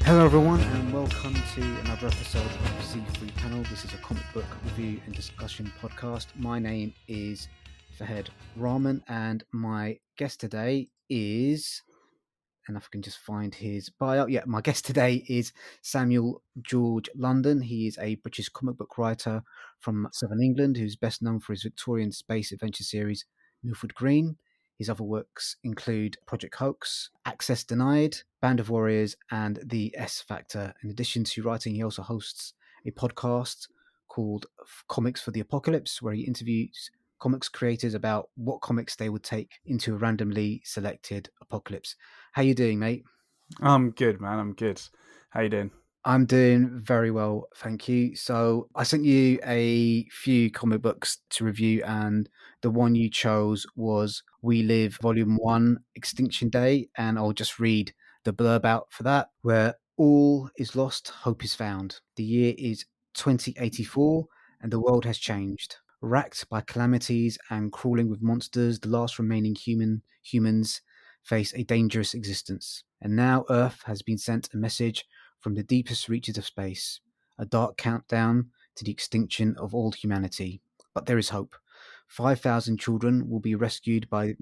Hello everyone and welcome to another episode of Z3 Panel. This is a comic book review and discussion podcast. My name is Fahed Rahman and my guest today is, and if I can just find his bio, my guest today is Samuel George London. He is a British comic book writer from Southern England who's best known for his Victorian space adventure series Milford Green. His other works include Project Hoax, Access Denied, Band of Warriors, and The S Factor. In addition to writing, he also hosts a podcast called Comics for the Apocolypse, where he interviews comics creators about what comics they would take into a randomly selected apocalypse. How you doing, mate? I'm good, man. I'm good. How you doing? I'm doing very well, thank you. So I sent you a few comic books to review, and the one you chose was We Live Volume 1, Extinction Day, and I'll just read the blurb out for that, where all is lost, hope is found. The year is 2084, and the world has changed. Racked by calamities and crawling with monsters, the last remaining humans face a dangerous existence. And now Earth has been sent a message from the deepest reaches of space, a dark countdown to the extinction of all humanity. But there is hope. 5,000 children will be rescued by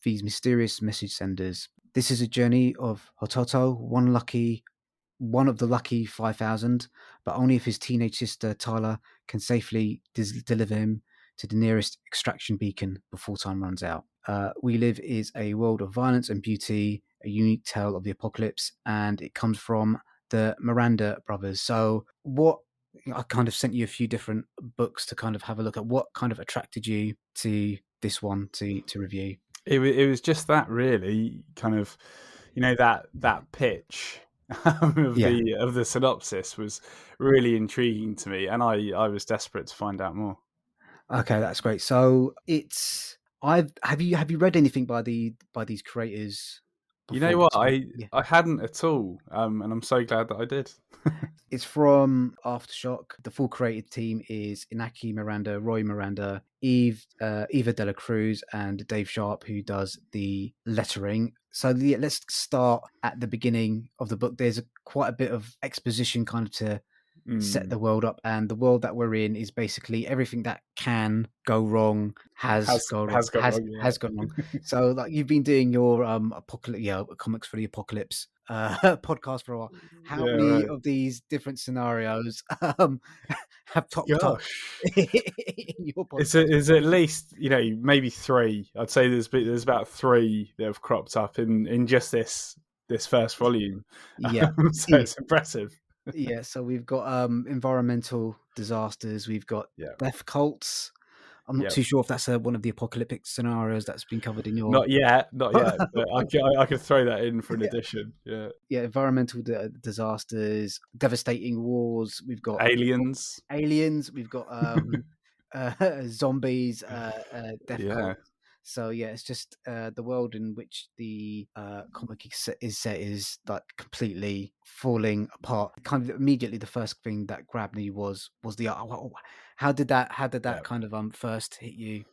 these mysterious message senders. This is a journey of Hototo, one of the lucky 5,000, but only if his teenage sister Tyler can safely deliver him to the nearest extraction beacon before time runs out. We Live is a world of violence and beauty, a unique tale of the apocalypse, and it comes from the Miranda brothers. So I kind of sent you a few different books to kind of have a look at. What kind of attracted you to this one to review? It was just that, really, kind of, that pitch of the synopsis was really intriguing to me, and I was desperate to find out more. Okay, that's great. So have you read anything by these creators before? You know what? I hadn't at all, and I'm so glad that I did. It's from Aftershock. The full creative team is Inaki Miranda Roy Miranda, Eva De La Cruz, and Dave Sharpe, who does the lettering. So let's start at the beginning of the book. There's quite a bit of exposition kind of to set the world up, and the world that we're in is basically everything that can go wrong has gone wrong. So like you've been doing your comics for the apocalypse podcast for a while. How many of these different scenarios have popped up in your podcast? It's at least maybe three. I'd say there's about three that have cropped up in just this first volume. Yeah, so it's impressive. Yeah, so we've got environmental disasters, we've got death cults. I'm not too sure if that's one of the apocalyptic scenarios that's been covered in your... Not yet, but I could throw that in for an addition. Yeah, environmental disasters, devastating wars. We've got aliens. We've got zombies, death cults. So it's just the world in which the comic is set is like completely falling apart. Kind of immediately, the first thing that grabbed me was the how did that kind of first hit you?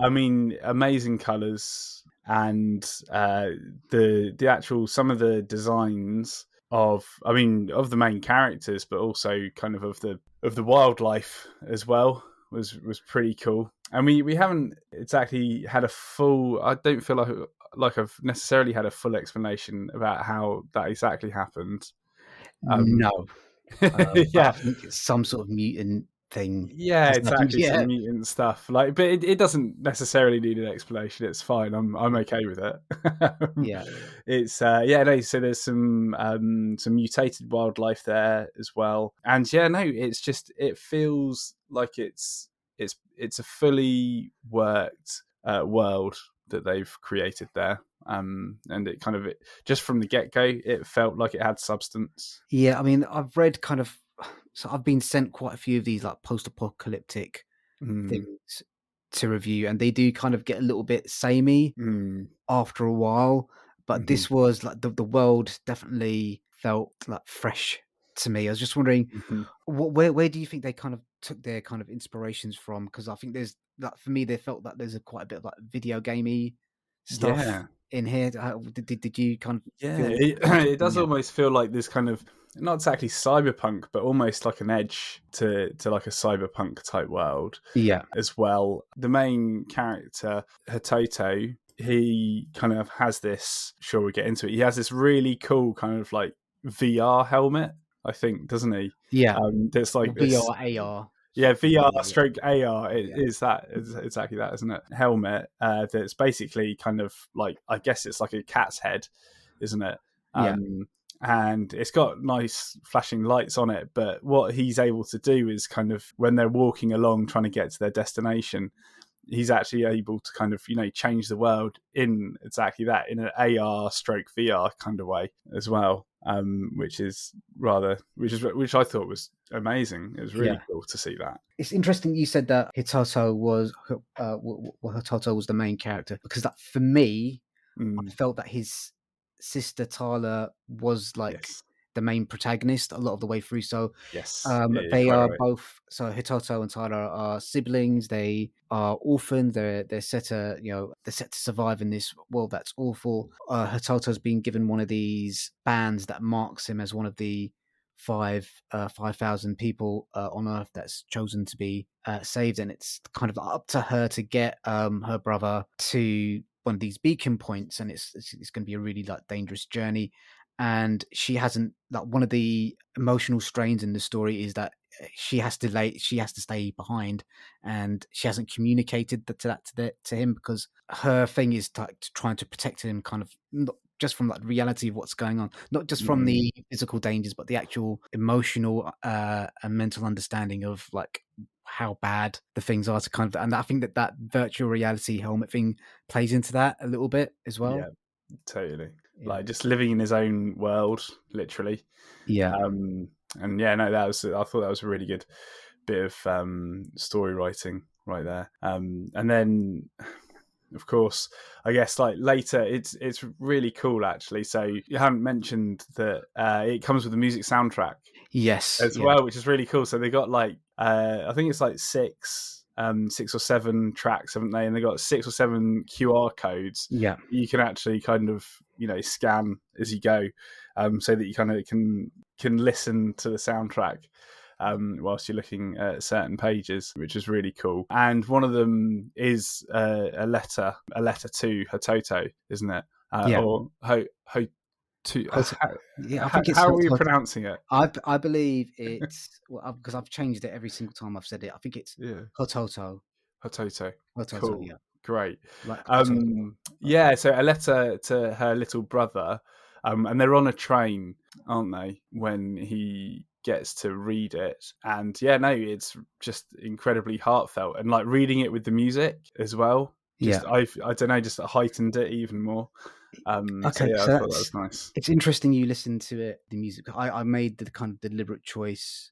I mean, amazing colors and the actual some of the designs of the main characters, but also kind of the wildlife as well was pretty cool. And we haven't exactly had a full... I don't feel like I've necessarily had a full explanation about how that exactly happened. No. I think it's some sort of mutant thing. Yeah, exactly. Some mutant stuff. But it doesn't necessarily need an explanation. It's fine. I'm okay with it. It's so there's some mutated wildlife there as well. And it's just, it feels like it's a fully worked world that they've created there, and it kind of just from the get-go it felt like it had substance. I mean, I've read so I've been sent quite a few of these like post-apocalyptic things to review, and they do kind of get a little bit samey after a while, but this was like the world definitely felt like fresh to me. I was just wondering, where do you think they kind of took their kind of inspirations from? Because I think there's, like, for me, they felt that there's quite a bit of like video gamey stuff in here? Did you kind of Yeah, feel? it does almost feel like this kind of, not exactly cyberpunk, but almost like an edge to like a cyberpunk type world. Yeah, as well. The main character, Hototo, he kind of has this. Sure, we'll get into it. He has this really cool kind of like VR helmet, I think, doesn't he? yeah. That's like this. VR, AR. Yeah, VR Yeah, stroke AR yeah, is that is exactly that, isn't it? Helmet that's basically kind of like, I guess it's like a cat's head, isn't it? yeah, And it's got nice flashing lights on it. But what he's able to do is kind of, when they're walking along trying to get to their destination, he's actually able to kind of, change the world in exactly that, in an AR stroke VR kind of way as well. Which I thought was amazing. It was really cool to see that. It's interesting you said that Hototo was the main character, because that, for me, I felt that his sister Tyler was like Yes. the main protagonist a lot of the way through. So Yes. they are right. both, so Hototo and Tyler are siblings. They are orphaned. They're set to survive in this world that's awful. Hototo's been given one of these bands that marks him as one of the 5,000 people on Earth that's chosen to be saved, and it's kind of up to her to get her brother to one of these beacon points, and it's going to be a really like dangerous journey. And she hasn't, like, one of the emotional strains in the story is that she has to stay behind, and she hasn't communicated to him, because her thing is trying to protect him, kind of not just from like reality of what's going on, not just from the physical dangers, but the actual emotional and mental understanding of like how bad the things are to kind of, and I think that virtual reality helmet thing plays into that a little bit as well. Yeah, totally. Yeah. Like just living in his own world, literally. Yeah. And yeah, no, I thought that was a really good bit of story writing right there. And then, of course, I guess like later, it's really cool actually. So you haven't mentioned that it comes with a music soundtrack, as well, which is really cool. So they got like I think it's like six or seven tracks, haven't they? And they got 6 or 7 QR codes. Yeah, you can actually kind of scan as you go, so that you kind of can listen to the soundtrack whilst you're looking at certain pages, which is really cool. And one of them is a letter to Hototo, isn't it? Or yeah, I think it's. How are we pronouncing it? I believe it's, well, because I've changed it every single time I've said it. I think it's Hototo. Hototo. Cool. Yeah. Great. Like yeah, so a letter to her little brother, and they're on a train, aren't they, when he gets to read it. And yeah, no, it's just incredibly heartfelt, and like reading it with the music as well. I don't know, just heightened it even more. Okay, I thought that was nice. It's interesting you listen to it, the music. I made the kind of deliberate choice,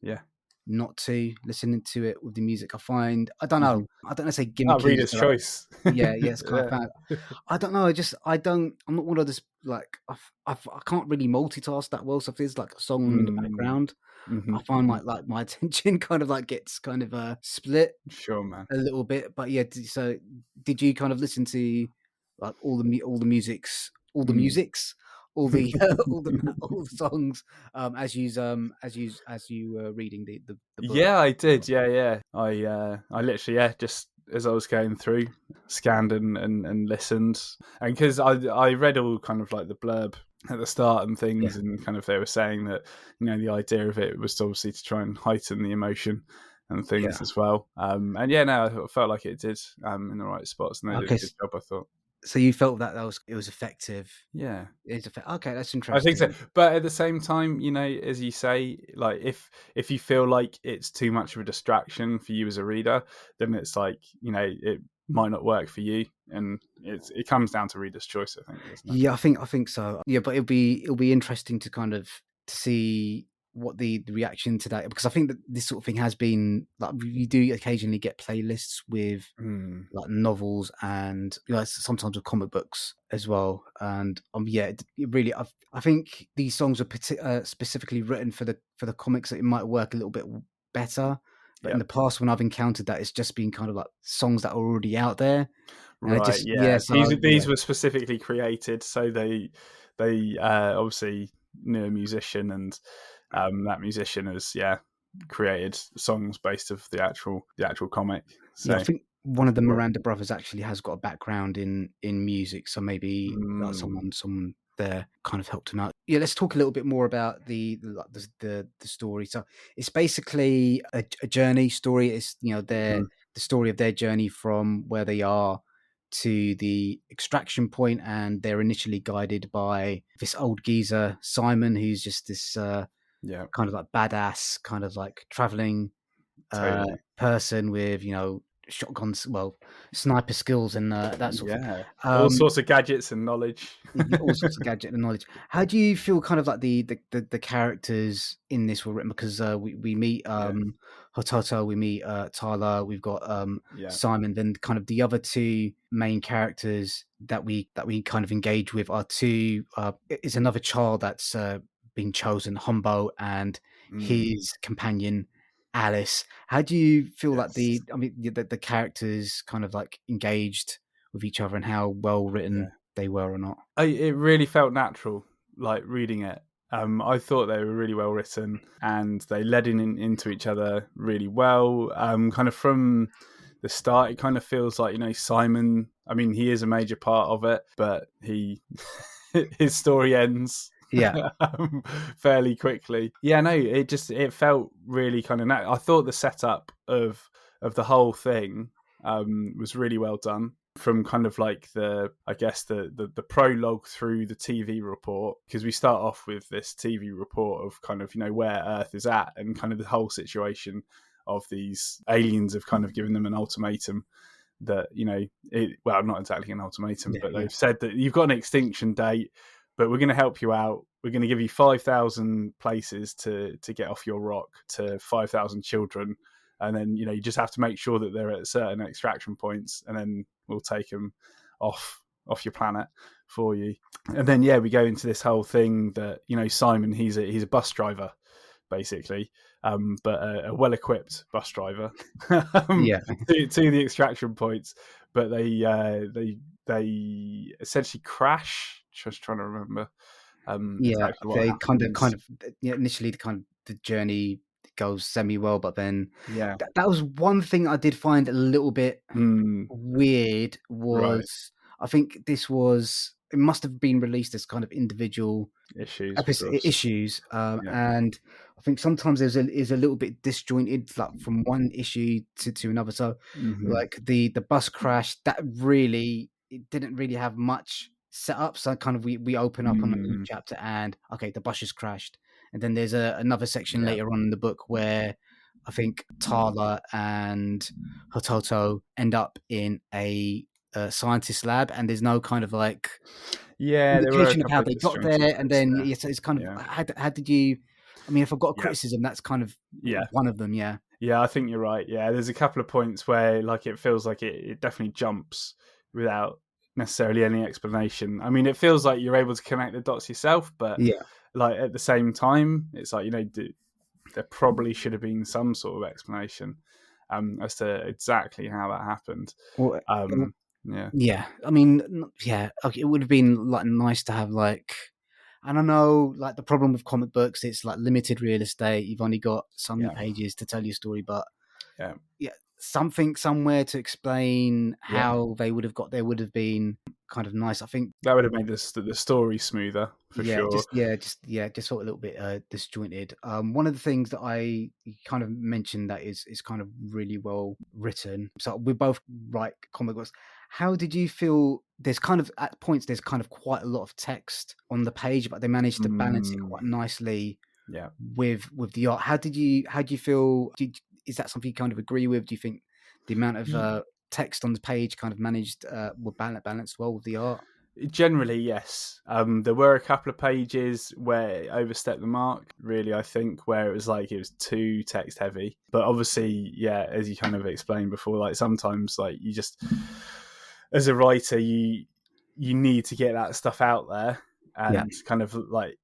not to listen to it with the music. I don't know. I don't know. Say gimmicky. Reader's choice. It's kind of. I don't know. I'm not one of this. Like I can't really multitask that well. So if there's like a song in the background, I find like my attention kind of like gets kind of split. Sure, man. A little bit, but yeah. So did you kind of listen to like all the musics, all the songs as you were reading the book? Yeah, I did. Yeah. I literally just as I was going through, scanned and listened, and because I read all kind of like the blurb at the start and things, and kind of they were saying that the idea of it was obviously to try and heighten the emotion and things as well. And I felt like it did in the right spots, and they did a good job, I thought. So you felt that it was effective. Yeah. Okay, that's interesting. I think so. But at the same time, as you say, like if you feel like it's too much of a distraction for you as a reader, then it's like, it might not work for you, and it comes down to reader's choice, I think, doesn't it? Yeah, I think so. Yeah, but it'll be interesting to kind of to see what the reaction to that, because I think that this sort of thing has been like, you do occasionally get playlists with like novels and sometimes with comic books as well, and it really I think these songs are specifically written for the comics, that it might work a little bit better. But in the past, when I've encountered that, it's just been kind of like songs that are already out there. Right. So These were specifically created, so they obviously knew a musician, and that musician has created songs based of the actual comic. So I think one of the Miranda brothers actually has got a background in music, so maybe someone there kind of helped him out. Yeah, let's talk a little bit more about the story. So it's basically a journey story. It's the story of their journey from where they are to the extraction point, and they're initially guided by this old geezer Simon, who's just this kind of like badass, kind of like traveling person with shotguns, sniper skills and that sort of thing. All sorts of gadgets and knowledge. All sorts of gadget and knowledge. How do you feel kind of like the characters in this were written? Because we meet Hototo, we meet Tyler, we've got Simon. Then kind of the other two main characters that we kind of engage with are two. Is another child that's been chosen, Humbo, and his companion Alice. How do you feel like the characters kind of like engaged with each other, and how well written they were or not? It really felt natural, like reading it. I thought they were really well written, and they led into each other really well. Kind of from the start, it kind of feels like Simon. I mean, he is a major part of it, but his story ends fairly quickly. It felt really kind of I thought the setup of the whole thing was really well done, from kind of like the prologue through the TV report, because we start off with this TV report of kind of where Earth is at, and kind of the whole situation of these aliens have kind of given them an ultimatum that not exactly an ultimatum, but they've said that you've got an extinction date, but we're going to help you out. We're going to give you 5,000 places to get off your rock, to 5,000 children. And then, you just have to make sure that they're at certain extraction points, and then we'll take them off your planet for you. And then, we go into this whole thing that, Simon, he's a bus driver, basically, but a well-equipped bus driver to the extraction points. But they essentially crash. Just trying to remember. Exactly they kind of initially the journey goes semi well, but then that was one thing I did find a little bit weird. Was I think it must have been released as kind of individual issues, and I think sometimes there's a little bit disjointed, like from one issue to another. So like the bus crash, that really, it didn't really have much set up. So kind of we open up on a new chapter, and okay, the bus has crashed, and then there's another section later on in the book where I think Tala and Hototo end up in a scientist lab, and there's no kind of like indication of how they got there. And then so it's kind of how did you? I mean, if I've got a criticism, that's kind of one of them. Yeah, I think you're right. Yeah, there's a couple of points where like it feels like it definitely jumps without necessarily any explanation. I mean, it feels like you're able to connect the dots yourself, but like at the same time, it's like there probably should have been some sort of explanation as to exactly how that happened. Well, I mean, okay, it would have been like nice to have like, I don't know, like the problem with comic books, it's like limited real estate. You've only got so many pages to tell your story, but something somewhere to explain how they would have got there would have been kind of nice. I think that would have made the story smoother for sure. Just sort of a little bit disjointed. One of the things that I kind of mentioned that is kind of really well written. So we both write comic books. How did you feel? There's kind of at points there's kind of quite a lot of text on the page, but they managed to balance it quite nicely. With the art. How do you feel? Is that something you kind of agree with? Do you think the amount of text on the page kind of managed were balanced well with the art? Generally, yes. There were a couple of pages where it overstepped the mark, really, I think, where it was too text heavy. But obviously, as you kind of explained before, like sometimes like you just, as a writer, you need to get that stuff out there, and kind of like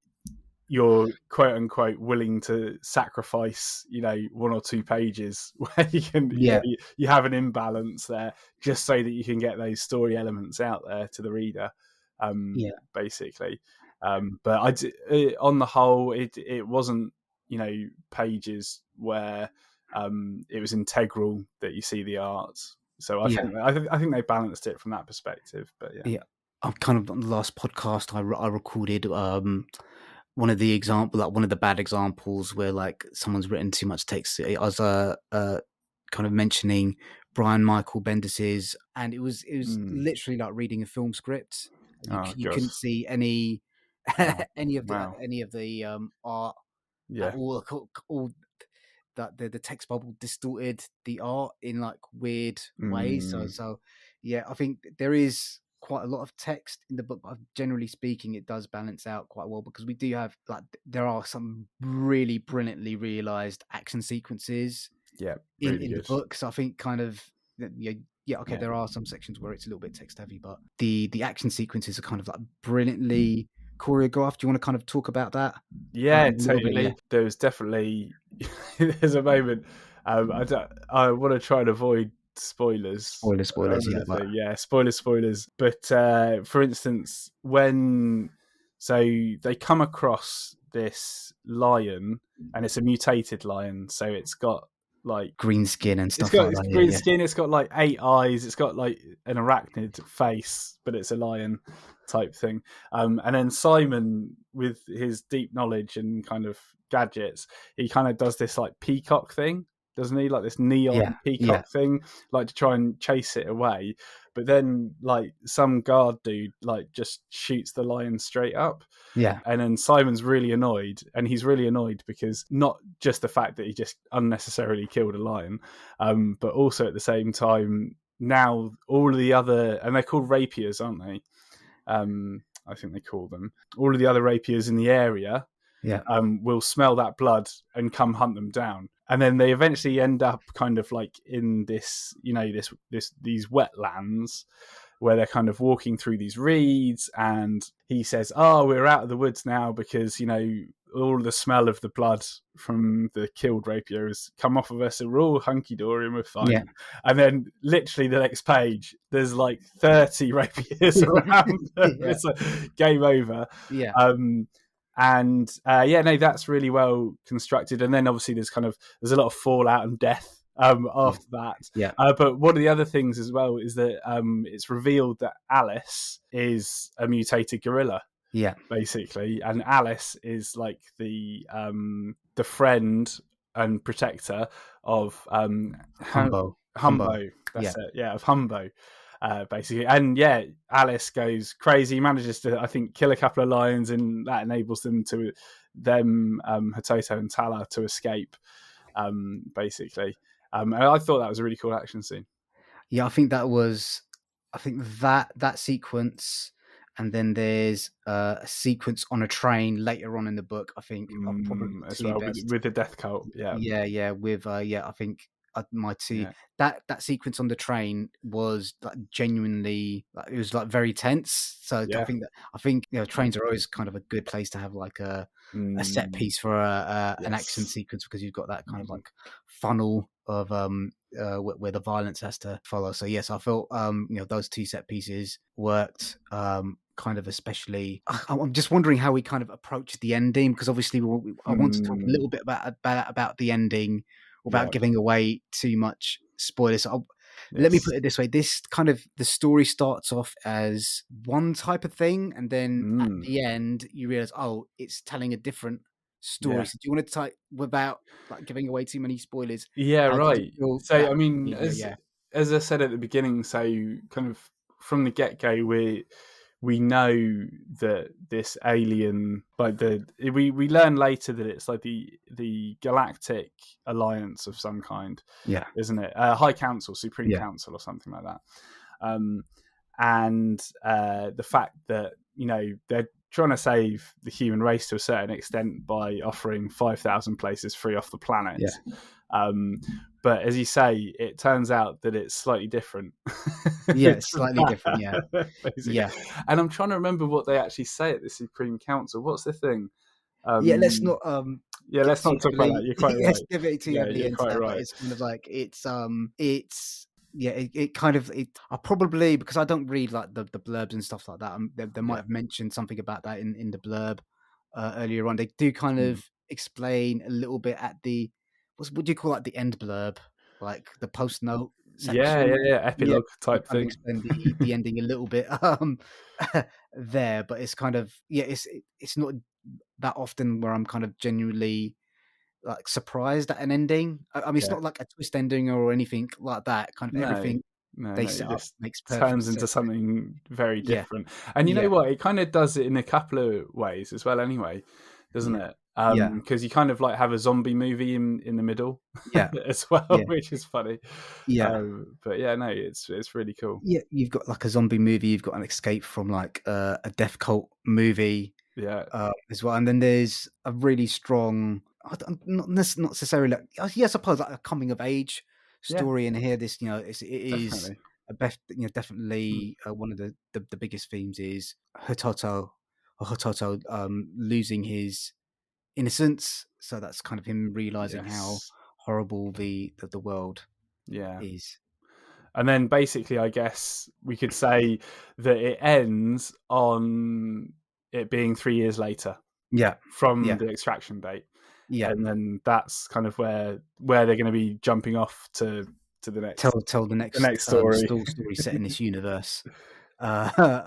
you're quote unquote willing to sacrifice, 1 or 2 pages where you can, you have an imbalance there just so that you can get those story elements out there to the reader, basically. But on the whole, it wasn't, pages where it was integral that you see the art. So I think they balanced it from that perspective. But I'm kind of on the last podcast I recorded. One of the bad examples where like someone's written too much text. I was kind of mentioning Brian Michael Bendis's, and it was literally like reading a film script. You couldn't see any any of the art at all. That the text bubble distorted the art in like weird ways. So I think there is quite a lot of text in the book, but generally speaking, it does balance out quite well because we do have there are some really brilliantly realized action sequences in the book. So I think kind of there are some sections where it's a little bit text heavy, but the action sequences are kind of like brilliantly choreographed. Do you want to kind of talk about that? Totally. There was definitely there's a moment. I want to try and avoid spoilers. Spoilers. Spoilers. But for instance, when they come across this lion, and it's a mutated lion, so it's got like green skin and stuff. It's green skin. It's got like 8 eyes. It's got like an arachnid face, but it's a lion type thing. And then Simon, with his deep knowledge and kind of gadgets, he kind of does this like peacock thing, doesn't he? Like this neon peacock thing, like to try and chase it away. But then like some guard dude like just shoots the lion straight up. Yeah. And then Simon's really annoyed, and he's really annoyed because not just the fact that he just unnecessarily killed a lion, but also at the same time, now all of the other, and they're called rapiers, aren't they? I think they call them. All of the other rapiers in the area will smell that blood and come hunt them down. And then they eventually end up kind of like in this, these wetlands where they're kind of walking through these reeds, and he says, we're out of the woods now because, all the smell of the blood from the killed rapier has come off of us, and we're all hunky-dory and we're fine. Yeah. And then literally the next page, there's like 30 rapiers around them. It's like game over. Yeah. That's really well constructed. And then obviously there's a lot of fallout and death after that. Yeah. But one of the other things as well is that it's revealed that Alice is a mutated gorilla. Yeah, basically, and Alice is like the friend and protector of Humbo. That's it. Yeah, of Humbo. Basically, and Alice goes crazy, manages to, I think, kill a couple of lions, and that enables Hatoto and Tala to escape. Basically, and I thought that was a really cool action scene. Yeah, I think that sequence. And then there's a sequence on a train later on in the book. I think probably as well with the death cult. Yeah. With I think my two that sequence on the train was like genuinely it was like very tense. So I think trains are always kind of a good place to have like a set piece for an action sequence, because you've got that kind of like funnel of where the violence has to follow. So yes, I felt those two set pieces worked kind of especially. I'm just wondering how we kind of approach the ending, because obviously I want to talk a little bit about the ending without giving away too much spoilers. So let me put it this way: this kind of the story starts off as one type of thing, and then at the end you realize, it's telling a different story. So do you want to type without like giving away too many spoilers? Right. So I mean, as I said at the beginning, so kind of from the get-go, we know that this alien, like we learn later that it's like the Galactic Alliance of some kind, isn't it? High Council, Supreme Council, or something like that. And the fact that they're trying to save the human race to a certain extent by offering 5,000 places free off the planet. But as you say, it turns out that it's slightly different. It's slightly different. And I'm trying to remember what they actually say at the Supreme Council. What's the thing? Let's not Yeah, get let's too not talk about that. heavily You're quite let's right. get too Yeah, heavily you're into quite that, but right. it's kind of like it's yeah, it kind of I probably, because I don't read like the blurbs and stuff like that. They might Yeah. have mentioned something about that in the blurb earlier on. They do kind of explain a little bit at the what do you call that, the end blurb, like the post note section. Yeah, Yeah, epilogue they type kind of thing. explain the ending a little bit there, but it's kind of it's not that often where I'm kind of genuinely like surprised at an ending. I mean, it's Yeah. not like a twist ending or anything like that. Kind of No, everything no, they no. set It up just makes perfect turns sense. into something very Yeah, different. And you know yeah, what? It kind of does it in a couple of ways as well, anyway, doesn't yeah, it? yeah, Because you kind of like have a zombie movie in the middle yeah, as well, yeah, which is funny. yeah. But yeah, no, it's really cool. Yeah, you've got like a zombie movie. You've got an escape from like a death cult movie Yeah, as well, and then there's a really strong, not necessarily like, I suppose like a coming of age yeah, story in here. This it is definitely. a best definitely one of the biggest themes is Hototo losing his innocence. So that's kind of him realizing how Yes, horrible the world yeah. is. And then basically, I guess we could say that it ends on it being 3 years later Yeah, from yeah. the extraction date. Yeah, And then that's kind of where they're going to be jumping off to tell the the next next story. story set in this universe.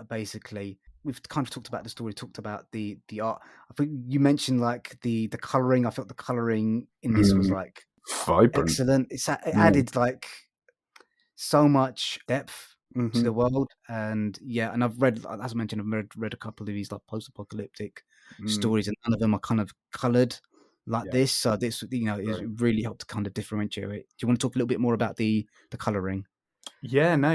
Basically, we've kind of talked about the story, talked about the art. I think you mentioned like the coloring. I felt the coloring in this was like Vibrant. excellent. It Yeah. added like so much depth to Hmm. the world, and and I've read, as I mentioned, I've read a couple of these like post-apocalyptic Mm, stories, and none of them are kind of colored like yeah. this. So this, is Great. really helped to kind of differentiate it. Do you want to talk a little bit more about the coloring? Yeah. No.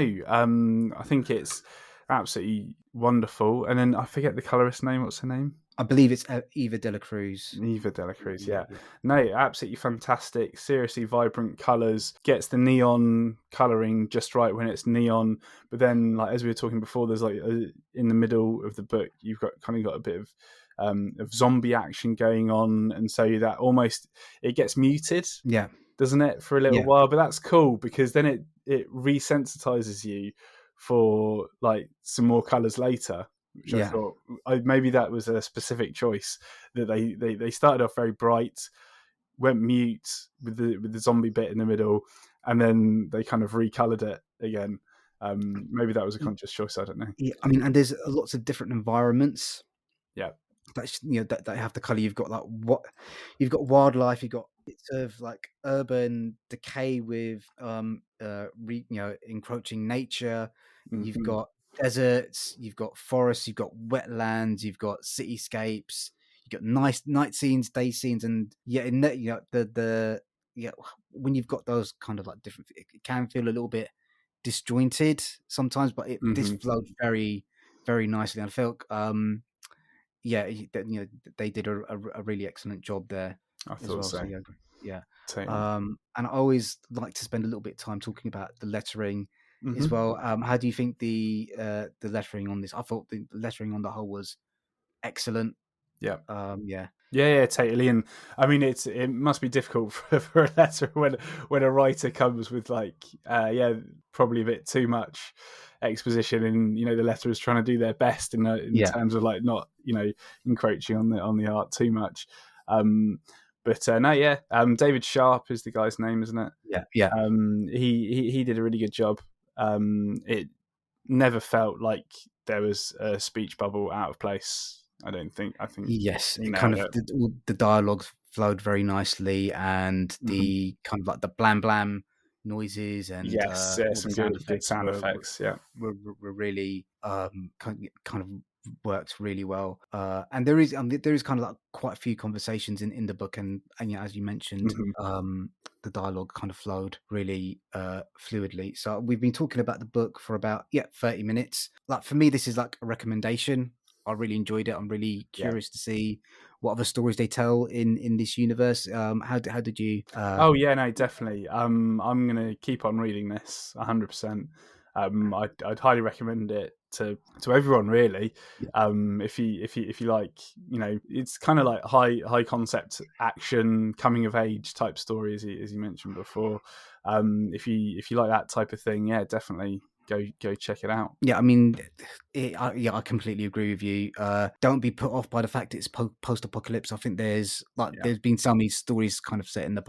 I think it's absolutely wonderful. And then I forget the colorist's name. What's her name? I believe it's Eva De La Cruz. Eva De La Cruz, Yeah, yeah. yeah, No, absolutely fantastic. Seriously vibrant colours. Gets the neon colouring just right when it's neon. But then, like as we were talking before, there's like in the middle of the book, you've got a bit of zombie action going on, and so that almost it gets muted, yeah, doesn't it, for a little yeah, while? But that's cool because then it resensitizes you for like some more colours later, which I yeah. thought maybe that was a specific choice that they started off very bright, went mute with the zombie bit in the middle, and then they kind of recolored it again. Maybe that was a conscious choice. I don't know. Yeah, I mean, and there's lots of different environments Yeah. that have the color. You've got like you've got wildlife. You've got bits of like urban decay with encroaching nature. You've Hmm. got deserts. You've got forests. You've got wetlands. You've got cityscapes. You've got nice night scenes, day scenes, and in that, the when you've got those kind of like different, it can feel a little bit disjointed sometimes, but this Hmm. flowed very, very nicely. I felt they did a really excellent job there I as thought well. So so. yeah, yeah. Totally. And I always like to spend a little bit of time talking about the lettering as Hmm. well. How do you think the lettering on this? I thought the lettering on the whole was excellent. Yeah. Yeah, Yeah, totally. And I mean, it must be difficult for a letter when a writer comes with like, probably a bit too much exposition, and the letter is trying to do their best in yeah, terms of like not encroaching on the art too much. But no, yeah, David Sharpe is the guy's name, isn't it? yeah, yeah. He did a really good job. It never felt like there was a speech bubble out of place. I don't think. I think Yes, he it kind nailed of it. all the dialogue flowed very nicely, and Mhm. the kind of like the blam blam noises and Yes, yeah, all the some sound good effects sound effects. Yeah. were really kind of worked really well. And there is kind of like quite a few conversations in the book, and as you mentioned, Hmm. the dialogue kind of flowed really fluidly. So we've been talking about the book for about 30 minutes. Like for me, this is like a recommendation. I really enjoyed it. I'm really Yeah. curious to see what other stories they tell in this universe. How did you? Oh yeah, no, definitely. I'm gonna keep on reading this 100%. I'd highly recommend it to everyone really. Yeah. If you like, it's kind of like high concept action coming of age type story, as you mentioned before. If you like that type of thing, yeah, definitely go check it out. Yeah, I mean, I completely agree with you. Don't be put off by the fact it's post-apocalypse. I think there's been so many stories kind of set in the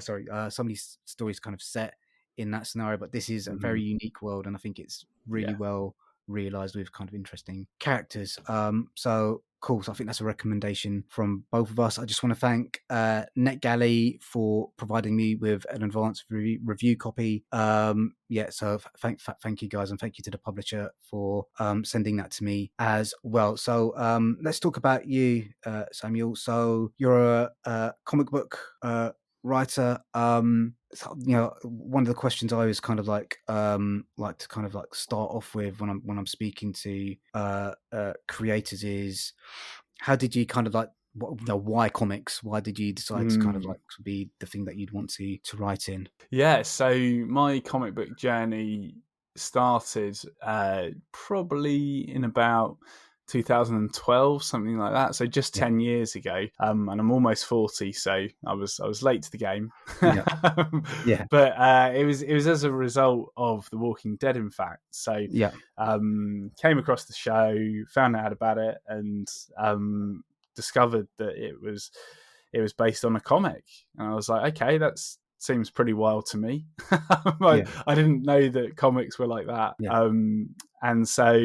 so many stories kind of set in that scenario, but this is a very unique world, and I think it's really well realized with kind of interesting characters. So cool. So I think that's a recommendation from both of us. I just want to thank NetGalley for providing me with an advanced review copy. So thank you guys, and thank you to the publisher for sending that to me as well. So let's talk about you, Samuel. So you're a comic book writer. One of the questions I always kind of like to kind of like start off with when I'm speaking to creators is, how did you kind of like, why comics? Why did you decide to kind of like to be the thing that you'd want to write in? Yeah, so my comic book journey started probably in about 2012, something like that. So just 10 years ago, and I'm almost 40, so I was late to the game. But it was as a result of The Walking Dead, in fact. So came across the show, found out about it, and discovered that it was based on a comic, and I was like, okay, that seems pretty wild to me. I didn't know that comics were like that. And so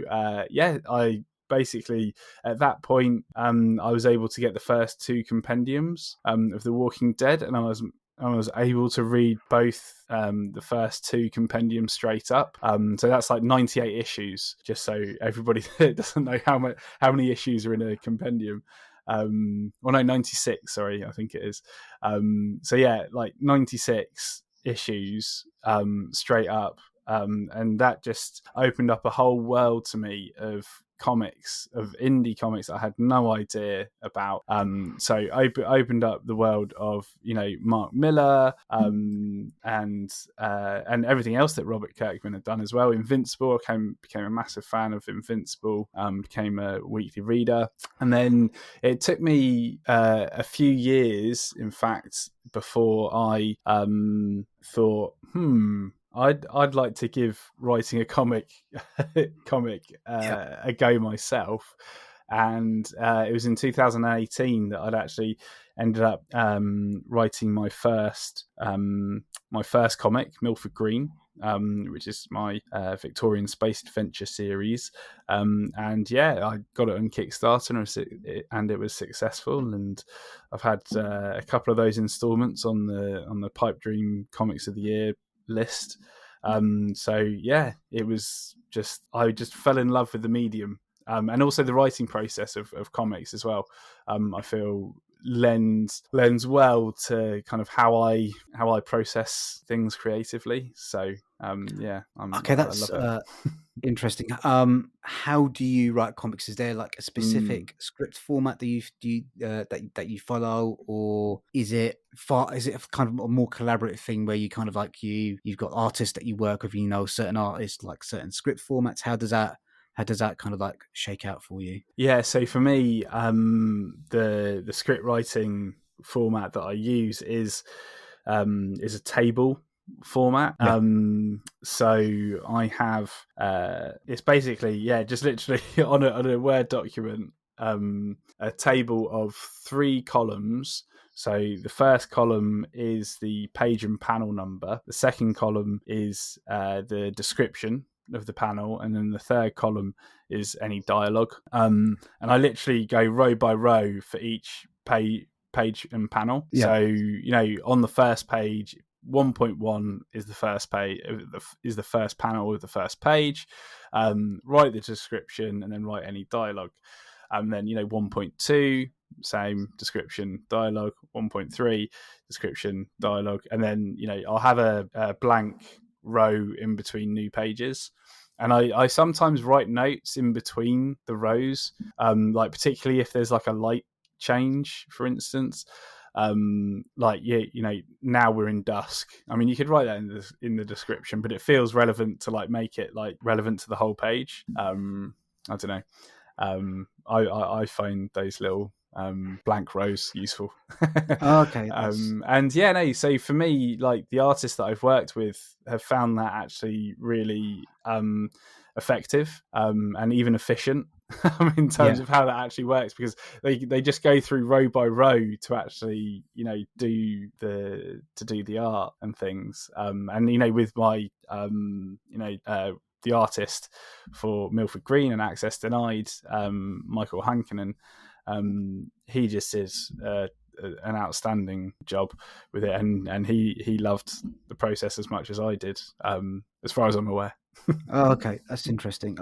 I basically, at that point, I was able to get the first 2 compendiums of The Walking Dead, and I was able to read both the first 2 compendiums straight up. So that's like 98 issues, just so everybody doesn't know how many issues are in a compendium. 96, sorry, I think it is. So yeah, like 96 issues straight up. And that just opened up a whole world to me of comics, of indie comics that I had no idea about. So opened up the world of Mark Millar and everything else that Robert Kirkman had done as well. Invincible, I became a massive fan of Invincible. Became a weekly reader, and then it took me a few years, in fact, before I thought, I'd like to give writing a comic a go myself. And it was in 2018 that I'd actually ended up writing my first comic, Milford Green, which is my Victorian space adventure series. And I got it on Kickstarter, and it was successful. And I've had a couple of those installments on the Pipe Dream Comics of the Year list. It was just, I just fell in love with the medium, and also the writing process of comics as well. I feel lends well to kind of how I process things creatively. So that's interesting. How do you write comics? Is there like a specific script format that you follow, or is it kind of a more collaborative thing where you kind of like you've got artists that you work with, certain artists like certain script formats? How does that kind of like shake out for you? Yeah, so for me, the script writing format that I use is a table format. So I have it's basically just literally on a Word document, a table of 3 columns. So the first column is the page and panel number, the second column is the description of the panel, and then the third column is any dialogue. And I literally go row by row for each page and panel. So on the first page, 1.1 is the first page, is the first panel of the first page. Write the description and then write any dialogue. And then 1.2, same description, dialogue. 1.3, description, dialogue. And then I'll have a blank row in between new pages. And I sometimes write notes in between the rows, like particularly if there's like a light change, for instance. like now we're in dusk. I mean, you could write that in the description, but it feels relevant to like make it like relevant to the whole page. I don't know. I find those little blank rows useful. Okay. And yeah, no. So for me, like the artists that I've worked with have found that actually really effective and even efficient in terms of how that actually works, because they just go through row by row to actually do the art and things. And with my the artist for Milford Green and Access Denied, Michael Hankinen, he just is an outstanding job with it, and he loved the process as much as I did, as far as I'm aware. Oh, okay, that's interesting.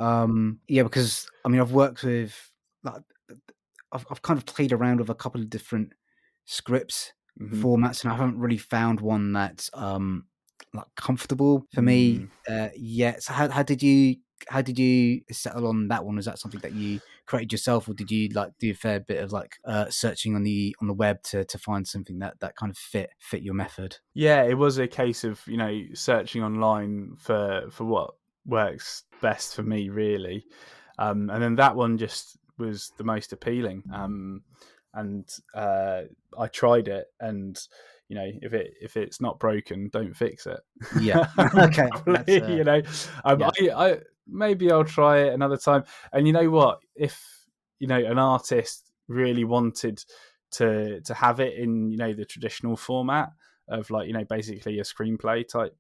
Yeah, because I mean, I've worked with, like, I've kind of played around with a couple of different scripts formats, and I haven't really found one that's like comfortable for me yet. So how did you settle on that one? Was that something that you created yourself, or did you like do a fair bit of like searching on the web to find something that kind of fit your method? Yeah, it was a case of searching online for what works best for me, really, and then that one just was the most appealing. And I tried it, and if it's not broken, don't fix it. Yeah. Okay. I maybe I'll try it another time. And you know what? If an artist really wanted to have it in the traditional format of like basically a screenplay type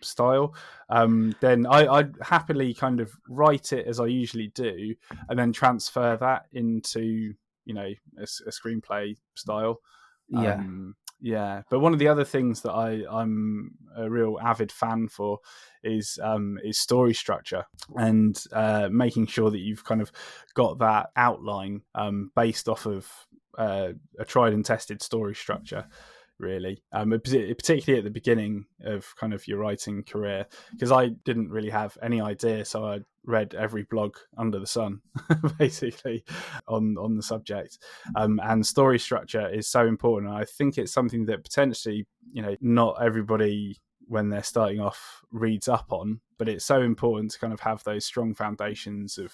style, then I'd happily kind of write it as I usually do, and then transfer that into a screenplay style. But one of the other things that I'm a real avid fan for is story structure, and making sure that you've kind of got that outline based off of a tried and tested story structure, really, particularly at the beginning of kind of your writing career, because I didn't really have any idea, so I read every blog under the sun basically on the subject, and story structure is so important. And I think it's something that potentially not everybody when they're starting off reads up on, but it's so important to kind of have those strong foundations of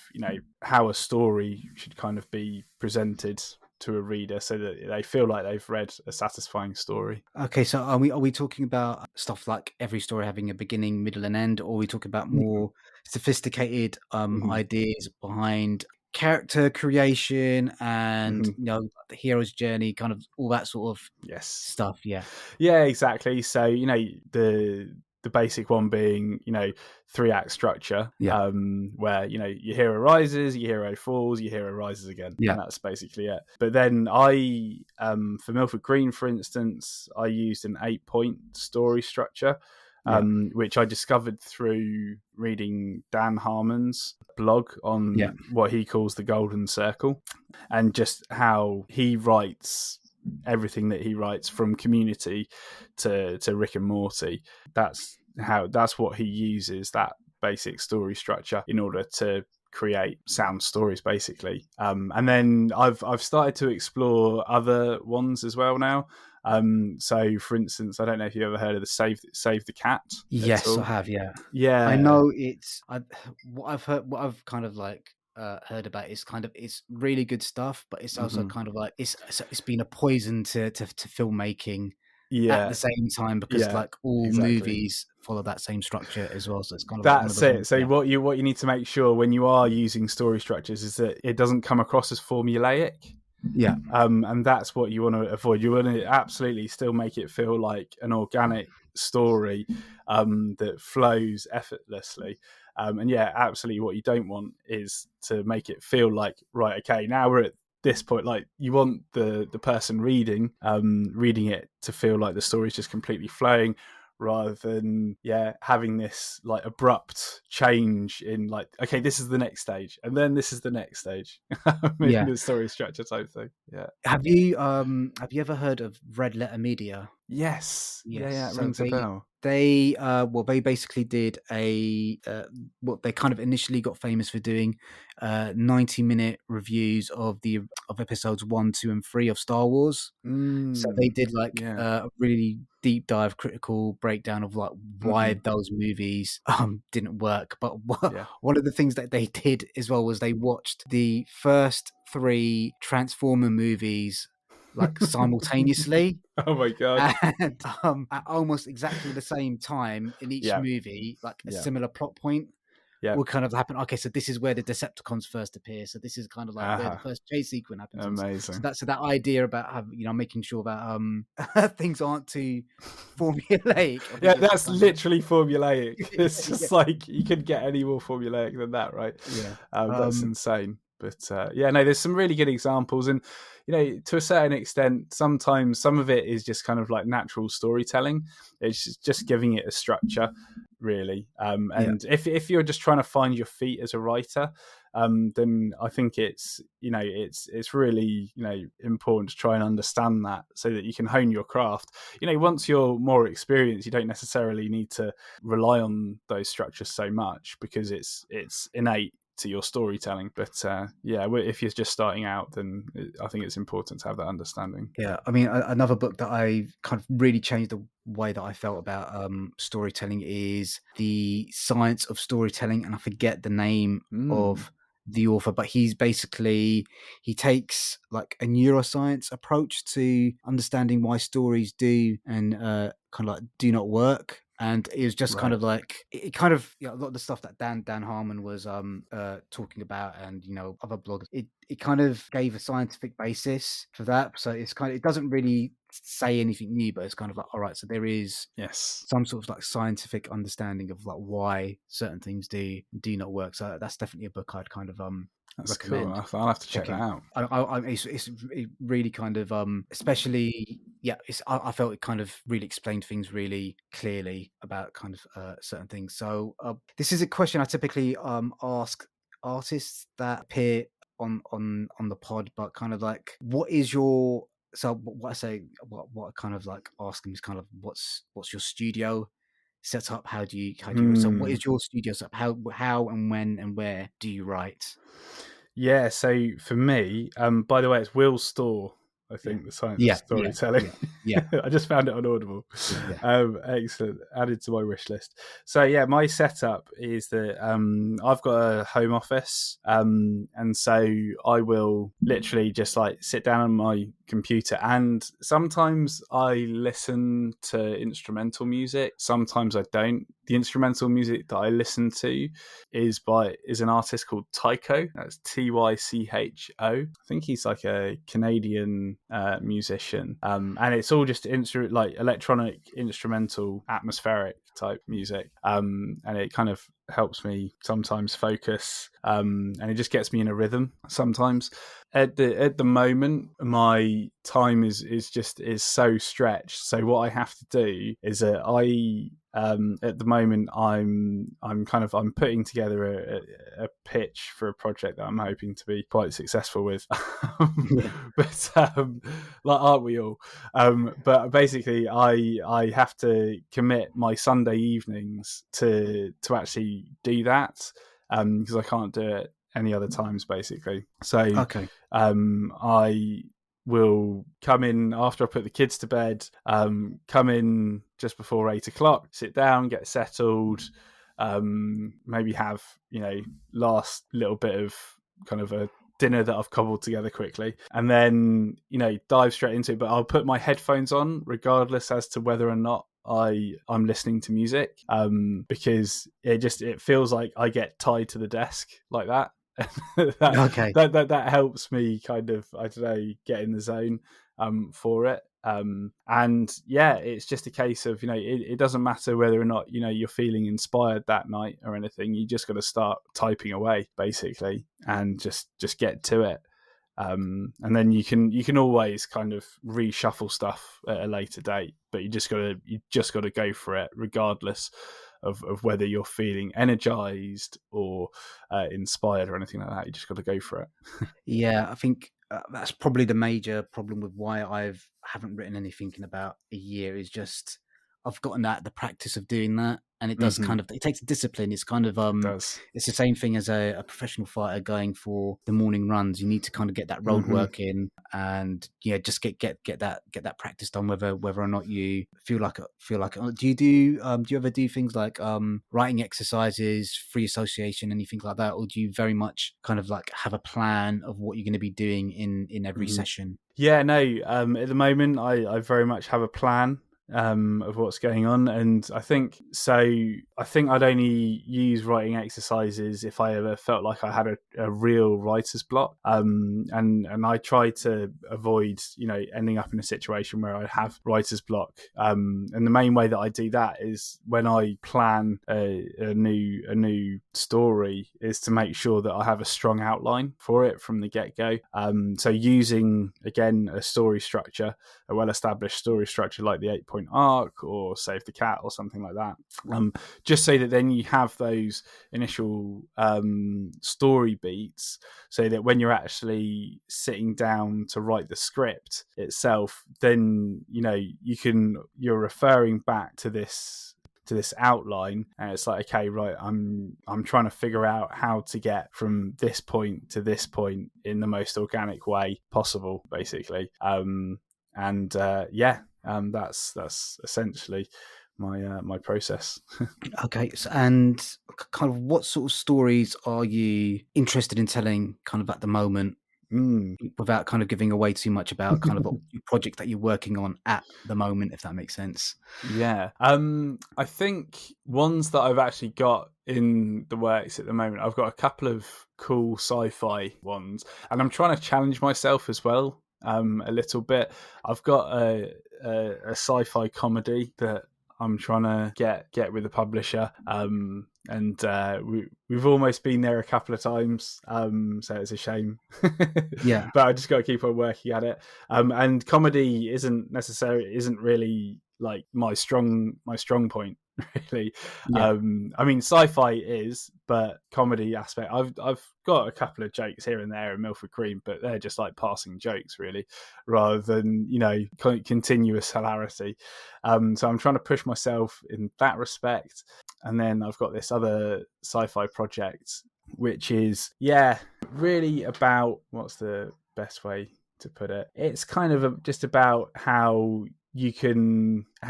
how a story should kind of be presented to a reader, so that they feel like they've read a satisfying story. Okay, so are we talking about stuff like every story having a beginning, middle, and end, or are we talking about more sophisticated ideas behind character creation and the hero's journey, kind of all that sort of stuff? Yeah, exactly. So the basic one being 3-act structure, where your hero rises, your hero falls, your hero rises again, and that's basically it. But then I for Milford Green, for instance, I used an 8-point story structure, which I discovered through reading Dan Harmon's blog on what he calls the Golden Circle, and just how he writes everything that he writes, from Community to Rick and Morty. That's what he uses, that basic story structure, in order to create sound stories, basically. And then I've started to explore other ones as well now. So for instance, I don't know if you ever heard of the Save the Cat. Yes, I have. Yeah. I know what I've kind of like heard about is kind of, it's really good stuff, but it's also kind of like it's been a poison to filmmaking at the same time, because like all movies follow that same structure as well. So it's kind of that's like it. So what you need to make sure when you are using story structures is that it doesn't come across as formulaic. And that's what you want to avoid. You want to absolutely still make it feel like an organic story that flows effortlessly. And absolutely, what you don't want is to make it feel like, right, okay, now we're at this point. Like, you want the person reading it to feel like the story's just completely flowing, rather than having this like abrupt change in like, okay, this is the next stage, and then this is the next stage. The story structure type thing. Have you ever heard of Red Letter Media? Yes. It rings a bell. They they basically did what they kind of initially got famous for doing 90-minute reviews of episodes 1, 2, and 3 of Star Wars. So they did like a really deep dive critical breakdown of like why those movies didn't work. But one of the things that they did as well was they watched the first 3 Transformer movies like simultaneously. Oh my god! And at almost exactly the same time in each movie, like a similar plot point will kind of happen. Okay, so this is where the Decepticons first appear. So this is kind of like where the first chase sequence happens. Amazing. So that idea about making sure that things aren't too formulaic. Yeah, that's literally formulaic. It's just like you couldn't get any more formulaic than that, right? Yeah, that's insane. But there's some really good examples, and to a certain extent, sometimes some of it is just kind of like natural storytelling. It's just giving it a structure, really. And if you're just trying to find your feet as a writer, then I think it's really important to try and understand that so that you can hone your craft. Once you're more experienced, you don't necessarily need to rely on those structures so much because it's innate to your storytelling. But if you're just starting out, then I think it's important to have that understanding. Yeah, I mean, another book that I kind of really changed the way that I felt about storytelling is The Science of Storytelling, and I forget the name of the author, but he takes like a neuroscience approach to understanding why stories do and kind of like do not work. And it was just kind of like it kind of a lot of the stuff that Dan Harmon was talking about, and other bloggers. It kind of gave a scientific basis for that. So it doesn't really say anything new, but it's kind of like, all right, so there is some sort of like scientific understanding of like why certain things do not work. So that's definitely a book I'd kind of that's recommend. Cool. I'll have to check that out. It's really kind of especially I felt it kind of really explained things really clearly about kind of certain things. So this is a question I typically ask artists that appear on the pod, but kind of like, what is your what I kind of like ask them is kind of what's your studio set up? How do you so what is your studio set up? How and when and where do you write? Yeah, so for me, by the way, it's Will's Store, I think, The Science of Storytelling. Yeah. I just found it on Audible. Yeah. Excellent. Added to my wish list. So yeah, my setup is that I've got a home office, and so I will literally just like sit down on my computer, and sometimes I listen to instrumental music, sometimes I don't. The instrumental music that I listen to is an artist called Tycho. That's Tycho. I think he's like a Canadian musician, and it's all just like electronic, instrumental, atmospheric type music, and it kind of helps me sometimes focus, and it just gets me in a rhythm sometimes. At the moment, my time is so stretched. So what I have to do is that at the moment I'm putting together a pitch for a project that I'm hoping to be quite successful with. But like, aren't we all? But basically I have to commit my Sunday evenings to actually do that, because I can't do it any other times, basically. So I will come in after I put the kids to bed, come in just before 8:00, sit down, get settled, maybe have last little bit of kind of a dinner that I've cobbled together quickly, and then dive straight into it. But I'll put my headphones on regardless as to whether or not I'm listening to music, because it feels like I get tied to the desk like that. That helps me kind of, I don't know, get in the zone for it. And yeah, it's just a case of it doesn't matter whether or not you're feeling inspired that night or anything. You just got to start typing away, basically, and just get to it. And then you can always kind of reshuffle stuff at a later date, but you just got to go for it regardless of whether you're feeling energized or inspired or anything like that. You just got to go for it. Yeah, I think that's probably the major problem with why I haven't written anything in about a year, is just I've gotten the practice of doing that, and it does Mm-hmm. it takes discipline. It's kind of It does. it's the same thing as a professional fighter going for the morning runs. You need to kind of get that road work in, and just get that practice done, whether or not you feel like do you ever do things like writing exercises, free association, anything like that, or do you very much kind of like have a plan of what you're going to be doing in every session? Yeah, no. At the moment, I very much have a plan of what's going on, and I think I'd only use writing exercises if I ever felt like I had a real writer's block, and I try to avoid ending up in a situation where I have writer's block, and the main way that I do that is when I plan a new story is to make sure that I have a strong outline for it from the get-go, so using again a story structure, a well-established story structure like the 8-point arc or Save the Cat or something like that, just so that then you have those initial story beats, so that when you're actually sitting down to write the script itself, then you're referring back to this outline, and it's like, okay, right, I'm trying to figure out how to get from this point to this point in the most organic way possible, basically. That's essentially my process. Okay, so, and kind of what sort of stories are you interested in telling kind of at the moment, without kind of giving away too much about kind of what project that you're working on at the moment, if that makes sense? Yeah. I think ones that I've actually got in the works at the moment, I've got a couple of cool sci-fi ones, and I'm trying to challenge myself as well, a little bit. I've got a sci-fi comedy that I'm trying to get with the publisher, and we've almost been there a couple of times, so it's a shame. Yeah. But I just got to keep on working at it. And comedy isn't really like my strong point, really. Yeah. I mean, sci-fi is, but comedy aspect, I've got a couple of jokes here and there in Milford Green, but they're just like passing jokes, really, rather than continuous hilarity. So I'm trying to push myself in that respect. And then I've got this other sci-fi project, which is really about, what's the best way to put it? It's kind of just about how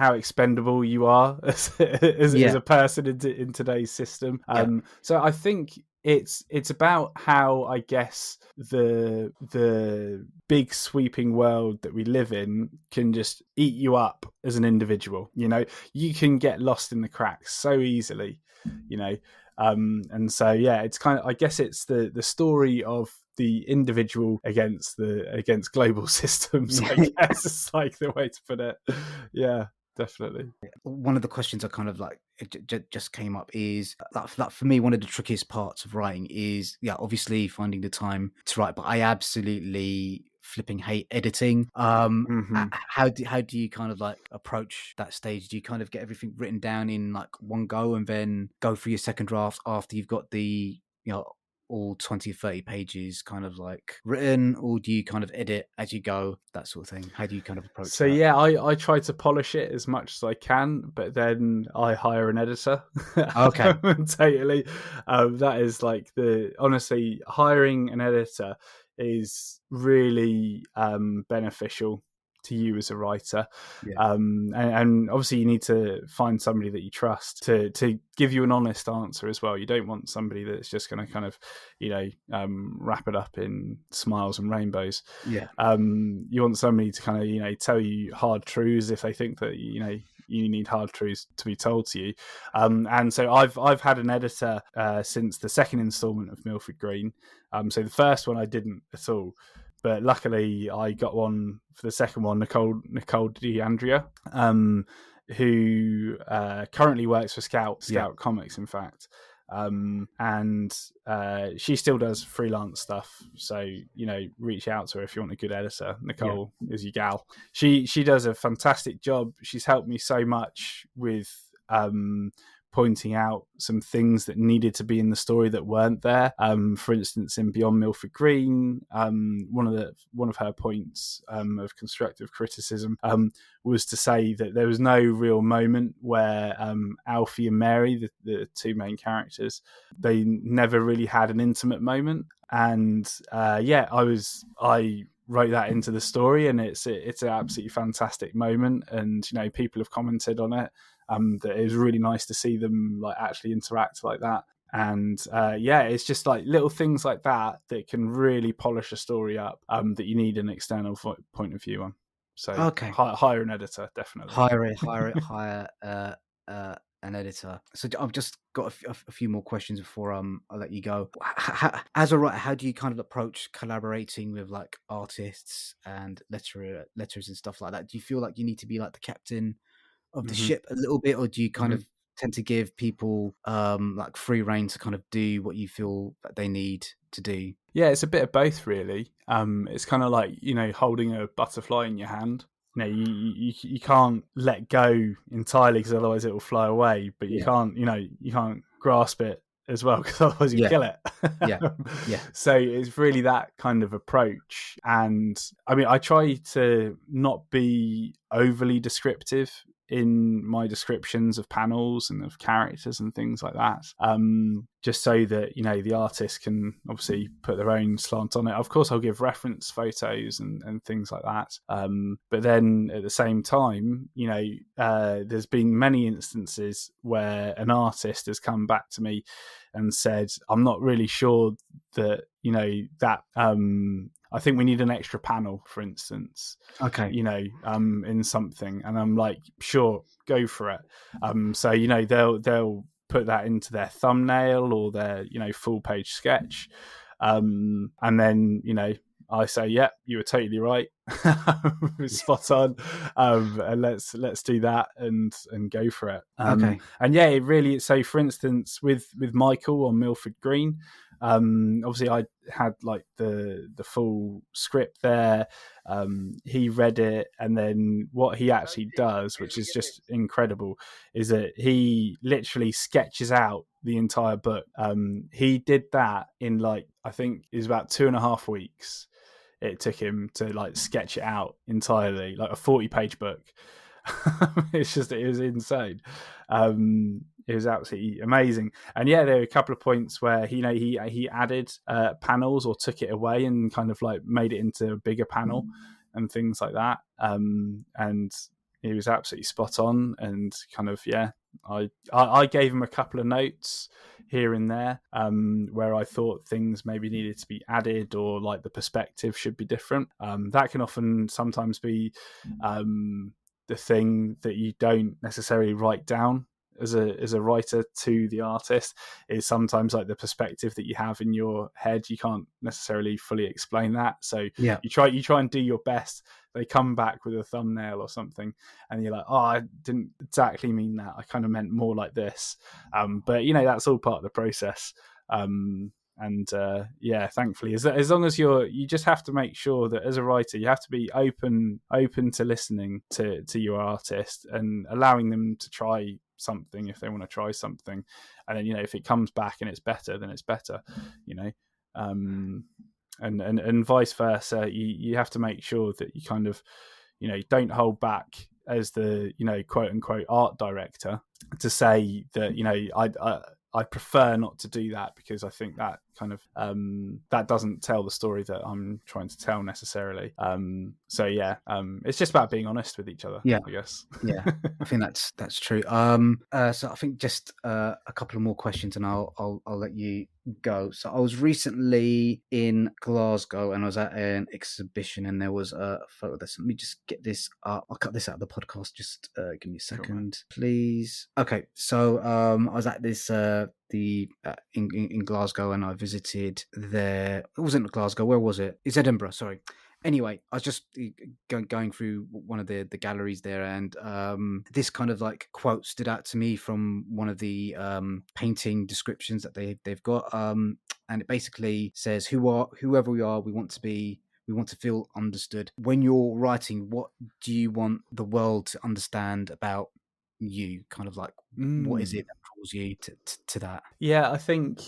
expendable you are as a person in today's system. So I think it's about how, I guess, the big sweeping world that we live in can just eat you up as an individual. You can get lost in the cracks so easily, and so it's kind of, I guess it's the story of the individual against global systems. I guess it's like the way to put it. Yeah, definitely. One of the questions I kind of like just came up is that for me, one of the trickiest parts of writing is obviously finding the time to write, but I absolutely flipping hate editing. How do you kind of like approach that stage? Do you kind of get everything written down in like one go and then go through your second draft after you've got the all 20 or 30 pages kind of like written, or do you kind of edit as you go, that sort of thing? How do you kind of approach that? I try to polish it as much as I can, but then I hire an editor. Okay. Totally. That is like honestly, hiring an editor is really beneficial to you as a writer. And obviously you need to find somebody that you trust to give you an honest answer as well. You don't want somebody that's just going to kind of wrap it up in smiles and rainbows. You want somebody to kind of tell you hard truths if they think that you need hard truths to be told to you. And so I've had an editor since the second installment of Milford Green. So the first one I didn't at all, but luckily I got one for the second one, Nicole DeAndrea, who currently works for Scout Comics, in fact. And she still does freelance stuff, so reach out to her if you want a good editor. Nicole is your gal. She does a fantastic job. She's helped me so much with pointing out some things that needed to be in the story that weren't there. For instance, in Beyond Milford Green, one of her points of constructive criticism was to say that there was no real moment where Alfie and Mary, the two main characters, they never really had an intimate moment. And I wrote that into the story, and it's an absolutely fantastic moment. And people have commented on it. That it was really nice to see them like actually interact like that. And it's just like little things like that can really polish a story up, that you need an external point of view on. So hire an editor, definitely. Hire an editor. So I've just got a few more questions before I'll let you go. As a writer, how do you kind of approach collaborating with like artists and letters and stuff like that? Do you feel like you need to be like the captain of the ship a little bit, or do you kind of tend to give people like free rein to kind of do what you feel that they need to do? Yeah, it's a bit of both, really. It's kind of like holding a butterfly in your hand. You can't let go entirely because otherwise it will fly away. But you can't grasp it as well because otherwise you kill it. Yeah. So it's really that kind of approach. And I mean, I try to not be overly descriptive in my descriptions of panels and of characters and things like that, just so that the artist can obviously put their own slant on it. Of course, I'll give reference photos and things like that, but then at the same time, there's been many instances where an artist has come back to me and said, I'm not really sure that that I think we need an extra panel, for instance. Okay. In something, and I'm like, sure, go for it. So they'll put that into their thumbnail or their full page sketch, and then I say, yeah, you were totally right, spot on, and let's do that and go for it. Okay. And yeah, it really. So for instance, with Michael on Milford Green. Obviously I had like the full script there. He read it, and then what he actually does, which is just incredible, is that he literally sketches out the entire book. He did that in like, I think it was about 2.5 weeks it took him to like sketch it out entirely, like a 40-page book. It was insane. It was absolutely amazing. And yeah, there were a couple of points where he added panels or took it away and kind of like made it into a bigger panel and things like that. And he was absolutely spot on. And kind of I gave him a couple of notes here and there, where I thought things maybe needed to be added or like the perspective should be different. That can sometimes be the thing that you don't necessarily write down as a writer to the artist, is sometimes like the perspective that you have in your head. You can't necessarily fully explain that. So you try and do your best. They come back with a thumbnail or something and you're like, oh, I didn't exactly mean that. I kind of meant more like this. But that's all part of the process. Thankfully, as long as you just have to make sure that as a writer, you have to be open to listening to your artist and allowing them to try something if they want to try something. And then, if it comes back and it's better, then it's better, and vice versa. You have to make sure that you kind of, don't hold back as the, quote unquote art director to say that, I prefer not to do that because I think that kind of that doesn't tell the story that I'm trying to tell necessarily. It's just about being honest with each other. I guess. Yeah, I think that's true. So I think just a couple of more questions, and I'll let you go. So I was recently in Glasgow, and I was at an exhibition, and there was a photo of this. Let me just get this up. I'll cut this out of the podcast. Just give me a second, please. Okay, so I was at this in Glasgow, and I visited there. It wasn't Glasgow. Where was it? It's Edinburgh. Sorry. Anyway, I was just going through one of the galleries there, and this kind of like quote stood out to me from one of the painting descriptions that they've got, and it basically says, whoever we are, we want to feel understood. When you're writing, what do you want the world to understand about you? Kind of like, what is it that enables you to that? Yeah, I think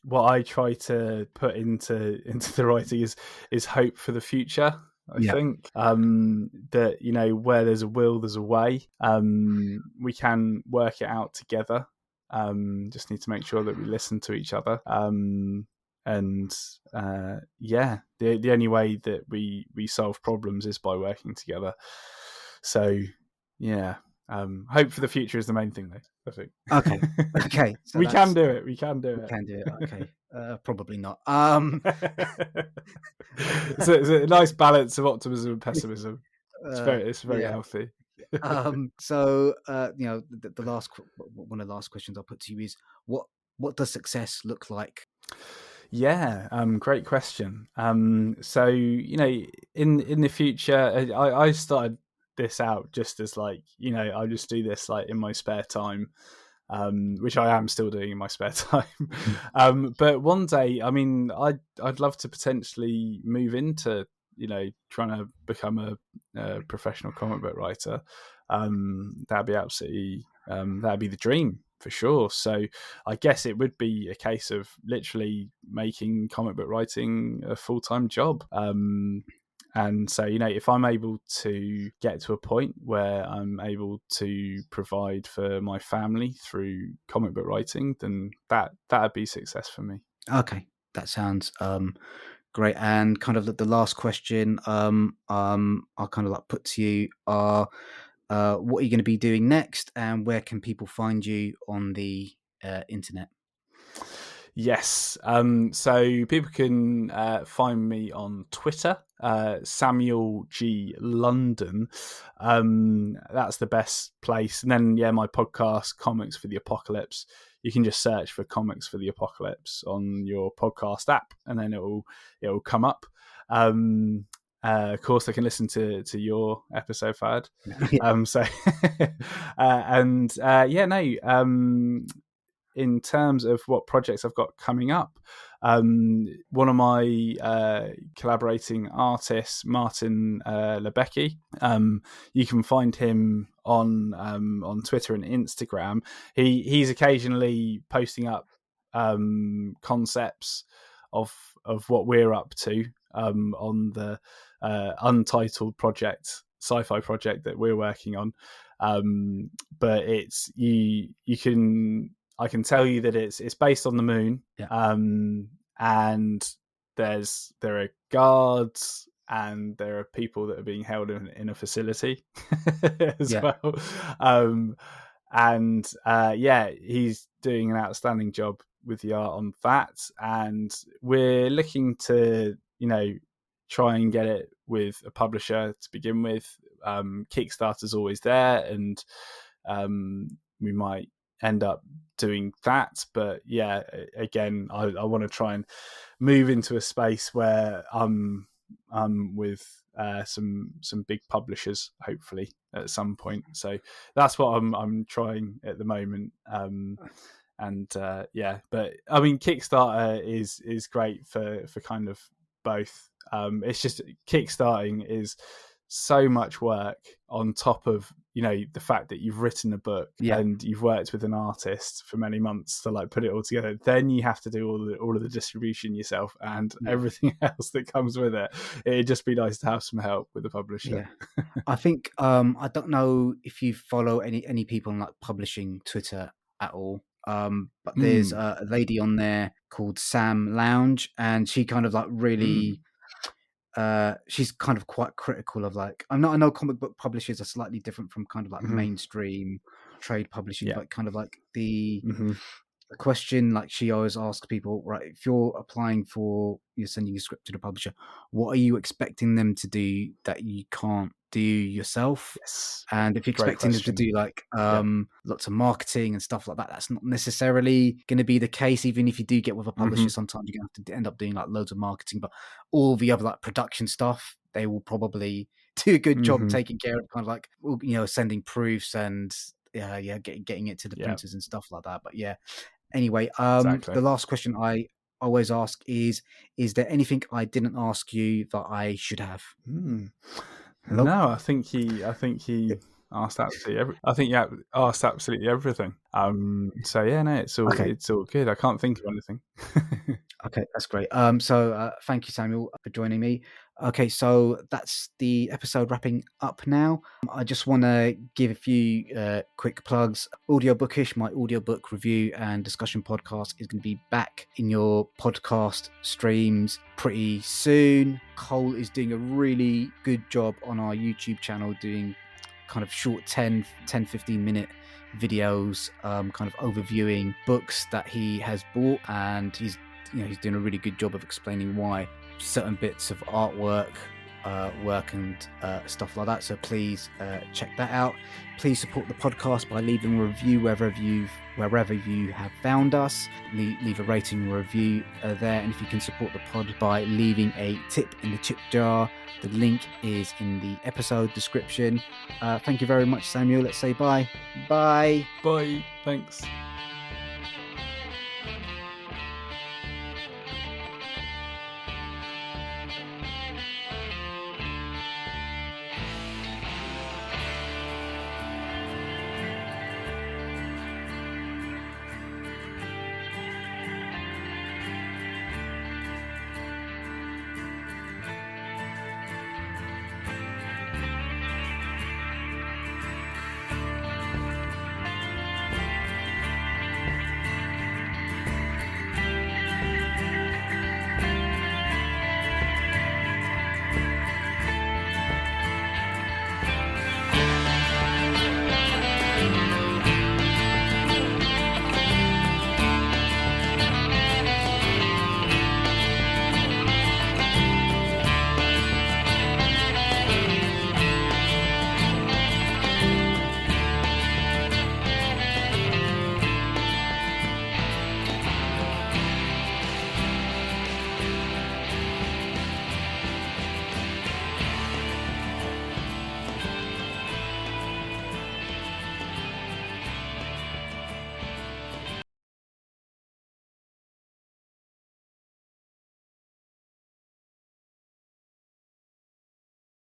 what I try to put into the writing is hope for the future. I think that, you know, where there's a will, there's a way. We can work it out together. Just need to make sure that we listen to each other. And the only way that we solve problems is by working together. So yeah, hope for the future is the main thing, though, I think. Okay. So we can do it. We can do it. Okay. Probably not. So it's a nice balance of optimism and pessimism. It's very healthy. So you know, the last one of the last questions I'll put to you is what does success look like? Yeah, great question. So, you know, in the future, I started this out just as, like, you know, I just do this like in my spare time, which I am still doing in my spare time. But one day, I mean, I'd love to potentially move into, you know, trying to become a professional comic book writer. That'd be absolutely that'd be the dream for sure. So I guess it would be a case of literally making comic book writing a full-time job. And so, you know, if I'm able to get to a point where I'm able to provide for my family through comic book writing, then that'd be success for me. Okay, that sounds great. And kind of the last question I'll kind of like put to you are what are you going to be doing next, and where can people find you on the internet? Yes. So people can find me on Twitter, Samuel G London. That's the best place. And then, yeah, my podcast, Comics for the Apocalypse. You can just search for Comics for the Apocalypse on your podcast app, and then it will come up. Of course, they can listen to your episode, Fad. In terms of what projects I've got coming up, one of my collaborating artists, Martin Lebecki, you can find him on Twitter and Instagram. He's occasionally posting up concepts of what we're up to on the untitled project, sci-fi project that we're working on. But it's you can. I can tell you that it's based on the moon, and there are guards and there are people that are being held in a facility as well. He's doing an outstanding job with the art on that, and we're looking to, you know, try and get it with a publisher to begin with. Kickstarter's always there, and we might end up doing that. But yeah, again, I want to try and move into a space where I'm with some big publishers, hopefully at some point. So that's what I'm trying at the moment. But I mean, Kickstarter is great for kind of both. It's just kickstarting is so much work on top of, you know, the fact that you've written a book and you've worked with an artist for many months to like put it all together. Then you have to do all of the distribution yourself and everything else that comes with it. It'd just be nice to have some help with the publisher. I think I don't know if you follow any people on like publishing Twitter at all. But there's a lady on there called Sam Lounge, and she kind of like really she's kind of quite critical of like, I know comic book publishers are slightly different from kind of like mainstream trade publishing, but kind of like the question like she always asks people, right, if you're sending a script to the publisher, what are you expecting them to do that you can't do yourself? And if you're expecting them to do like lots of marketing and stuff like that, that's not necessarily going to be the case. Even if you do get with a publisher, sometimes you're going to have to end up doing like loads of marketing, but all the other like production stuff, they will probably do a good job taking care of, kind of like, you know, sending proofs and getting it to the printers and stuff like that. But anyway, the last question I always ask is there anything I didn't ask you that I should have? No, I think he Asked absolutely I think you asked absolutely everything. So yeah, no, it's all good. I can't think of anything. Okay, that's great. So thank you, Samuel, for joining me. Okay, so that's the episode wrapping up now. I just want to give a few quick plugs. Audiobookish, my audiobook review and discussion podcast, is going to be back in your podcast streams pretty soon. Cole is doing a really good job on our YouTube channel, doing kind of short 10-15 minute videos, kind of overviewing books that he has bought, and he's doing a really good job of explaining why certain bits of artwork work and stuff like that. So please check that out. Please support the podcast by leaving a review wherever you have found us. Leave a rating or review there, and if you can support the pod by leaving a tip in the tip jar, the link is in the episode description. Thank you very much, Samuel. Let's say bye. Bye. Thanks.